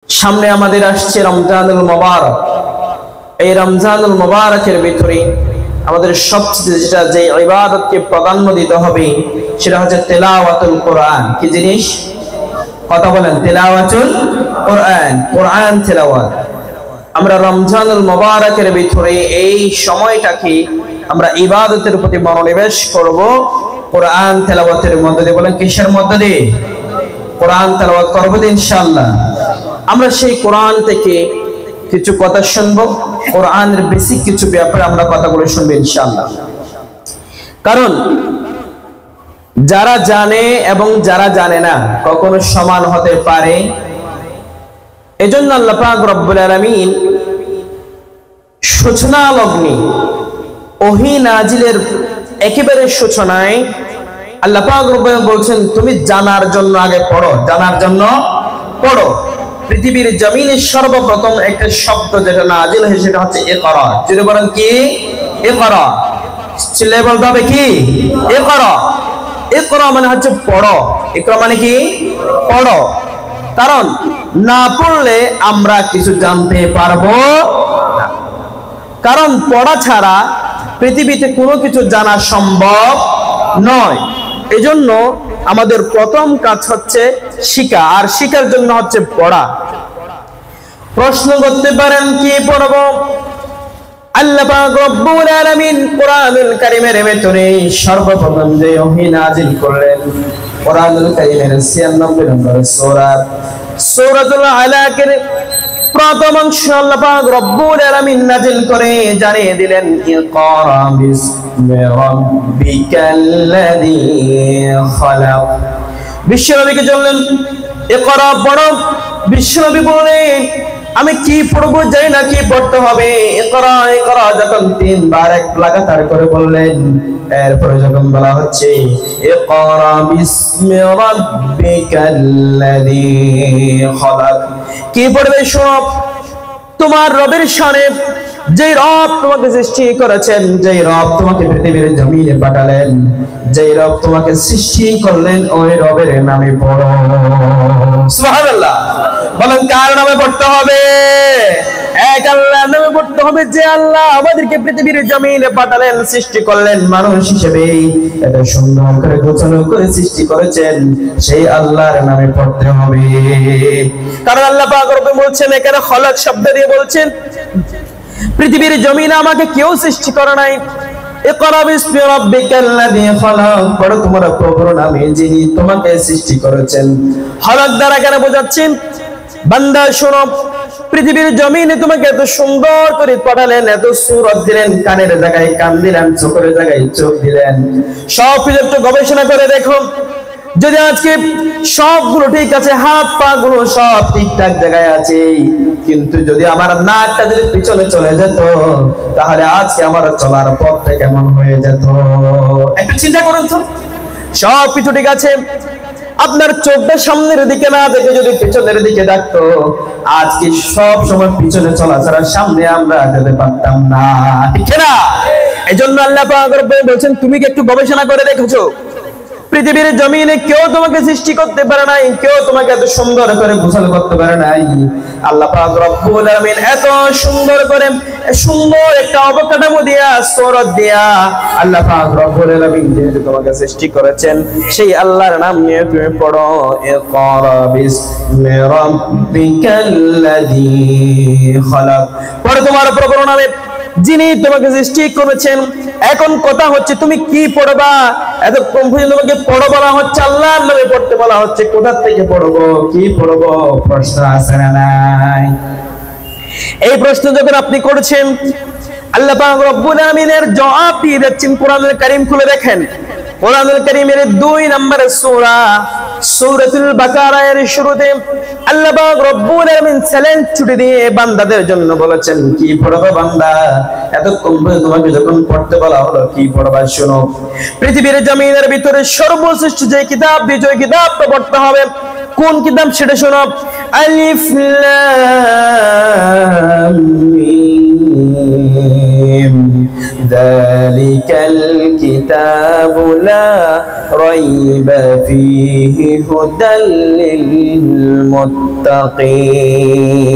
সামনে আমাদের আসছে রমজানুল মুবারক। এই রমজানুল মুবারকের ভিতরে আমাদের সবচেয়ে যেটা যে ইবাদতকে প্রাধান্য দিতে হবে সেটা হচ্ছে তেলাওয়াতুল কোরআন। কি জিনিস? কথা বলেন। তেলাওয়াতুল কোরআন, কোরআন তেলাওয়াত। আমরা রমজানুল মুবারকের ভিতরে এই সময়টাকে আমরা ইবাদতের প্রতি মনোনিবেশ করব কোরআন তেলাওয়াতের মধ্য দিয়ে। বলেন কিসের মধ্য দিয়ে? কোরআন তেলাওয়াত করব ইনশাআল্লাহ। আমরা সেই কোরআন থেকে কিছু কথা শুনবো, কোরআনের বেসিক কিছু ব্যাপারে আমরা কথাগুলো শুনবো ইনশাআল্লাহ। কারণ যারা জানে এবং যারা জানে না কখনো সমান হতে পারে। এজন্য আল্লাহ পাক রব্বুল আলামিন সূচনা লগ্নে ওহী নাজিলের একেবারে সূচনায় আল্লাহ পাক রব্বুল আলামিন বলছেন তুমি জানার জন্য আগে পড়ো, জানার জন্য পড়ো। পৃথিবীর জমিনে সর্বপ্রথম একটা শব্দ যেটা নাজিল হয়েছে সেটা হচ্ছে ইকরা। যদি বলেন কি? ইকরা। চিল্লায়ে বলতে হবে কি? ইকরা। ইকরা মানে হচ্ছে পড়ো। ইকরা মানে কি? পড়ো। কারণ না পড়লে আমরা কিছু জানতে পারবো না। কারণ পড়া ছাড়া পৃথিবীতে কোনো কিছু জানা সম্ভব নয়। এজন্য আমাদের প্রথম কাজ হচ্ছে শিখা, আর শিখার জন্য হচ্ছে পড়া। প্রশ্ন করতে পারেন কি পড়বো? আল্লাহ পাক রব্বুল আলামিন কোরআনুল কারীমের ভিতরে সর্বপ্রথম যে ওহী নাজিল করলেন কোরআনুল কারীমের 96 নম্বর সূরা সূরাতুল আলাকের প্রথম অংশ আল্লাহ পাক রব্বুল আলামিন নাজিল করে জানিয়ে দিলেন ইকরা বিসমি রাব্বিকাল্লাযী খালাক। বিশ্বনবীকে বললেন ইকরা পড়ো। বিশ্বনবী বললেন আমি কি পড়বো জানি না কি পড়তে হবে। ইকরা ইকরা যখন তিনবার এক লাগাতার করে বললেন, এরপরে যখন বলা হচ্ছে ইকরা বিসমি রাব্বিকাল্লাযী খালাক, কি পড়বে? সব তোমার রবের শানে, যে রব তোমাকে সৃষ্টি করেছেন, যে রব তোমাকে পৃথিবীর জমিনে পাঠালেন, যে রব তোমাকে সৃষ্টি করলেন, ওই রবের নামে পড়ো। সুবহানাল্লাহ। বলেন কার নামে পড়তে হবে? এক আল্লাহর নামে পড়তে হবে, যে আল্লাহ আমাদেরকে পৃথিবীর জমিনে পাঠালেন, সৃষ্টি করলেন মানুষ হিসেবে, এত সুন্দর করে গোছানো করে সৃষ্টি করেছেন, সেই আল্লাহর নামে পড়তে হবে। কারণ আল্লাহ পাক রব্বুল বলছেন, এখানে খলাক শব্দ দিয়ে বলছেন পৃথিবীর জমিনে আমাকে কেউ সৃষ্টি করে নাই। ইকরা বিসমি রাব্বিকাল্লাযী খালাক, পড়ো তোমার প্রভুর নামে যিনি তোমাকে সৃষ্টি করেছেন। খলাক দ্বারা কেন বোঝাচ্ছেন? বান্দা শোনো, পৃথিবীর জমিনে তোমাকে এত সুন্দর করে পাঠালেন, এত সূরত দিলেন, কানের জায়গায় কান দিলেন, চোখের জায়গায় চোখ দিলেন। সব কিছু একটু গবেষণা করে দেখো, যদি আজকে সবগুলো ঠিক আছে, হাত পা গুলো সব ঠিকঠাক জায়গায় আছে, কিন্তু যদি আমার নাকটা যদি পিছনে চলে যেত, তাহলে আজকে আমার চলার পথটা কেমন হয়ে যেত? একটু চিন্তা করুন তো। সব কিছু ঠিক আছে, আপনার চোখটা সামনের দিকে না দেখে যদি পিছনের দিকে দেখতো, আজকে সব সময় পিছনে চলা ছাড়া সামনে আমরা যেতে পারতাম না, ঠিক না? এজন্য আল্লাহ পাক রব্বুল বলছেন তুমি কি একটু গবেষণা করে দেখেছো? পৃথিবীর জমিনে কেউ তোমাকে সৃষ্টি করতে পারে নাই, কেউ তোমাকে এত সুন্দর করে গোছানো করতে পারে নাই। আল্লাহ পাক রব্বুল আলামিন এত সুন্দর করে সুন্দর একটা অবকাঠামো দিয়া, সূরত দিয়া আল্লাহ পাক রব্বুল আলামিন যেহেতু তোমাকে সৃষ্টি করেছেন, সেই আল্লাহর নাম নিয়ে তুমি পড়ো ইকরা বিসমি রাব্বিকাল্লাযী খালাক। পড়ো তোমার প্রভুর নামে যিনি তোমাকে সৃষ্টি করেছেন। এখন কথা হচ্ছে তুমি কি পড়বা? এত কনফিউশন, তোমাকে পড়ো বলা হচ্ছে, আল্লাহর নামে পড়তে বলা হচ্ছে, কোথা থেকে পড়বো, কি পড়বো? প্রশ্ন আছে না নাই? এই প্রশ্ন যখন আপনি করছেন, আল্লাহ পাক রব্বুল আলামিনের জবাব দিয়ে দিচ্ছেন। কোরআনুল কারীম খুলে দেখেন, কোরআনুল কারীমের 2 নম্বরের সূরা সূরাতুল বাকারা এর শুরুতে আল্লাহ পাক রব্বুল আলামিন চ্যালেঞ্জ ছুটে দিয়ে বান্দাদের জন্য বলেছেন, কি পড়বে বান্দা? এতক্ষণ তোমাকে যখন পড়তে বলা হলো কি পড়বা, শোনো। পৃথিবীর জমিনের ভিতরে সর্বশ্রেষ্ঠ যে কিতাব, বিজয় কিতাবটা পড়তে হবে। কোন কিতাব সেটা শোনো। আলিফ লাম মিম, যালিকা যালিকাল কিতাবু লা রাইবা ফীহি হুদাল লিল মুত্তাকিন।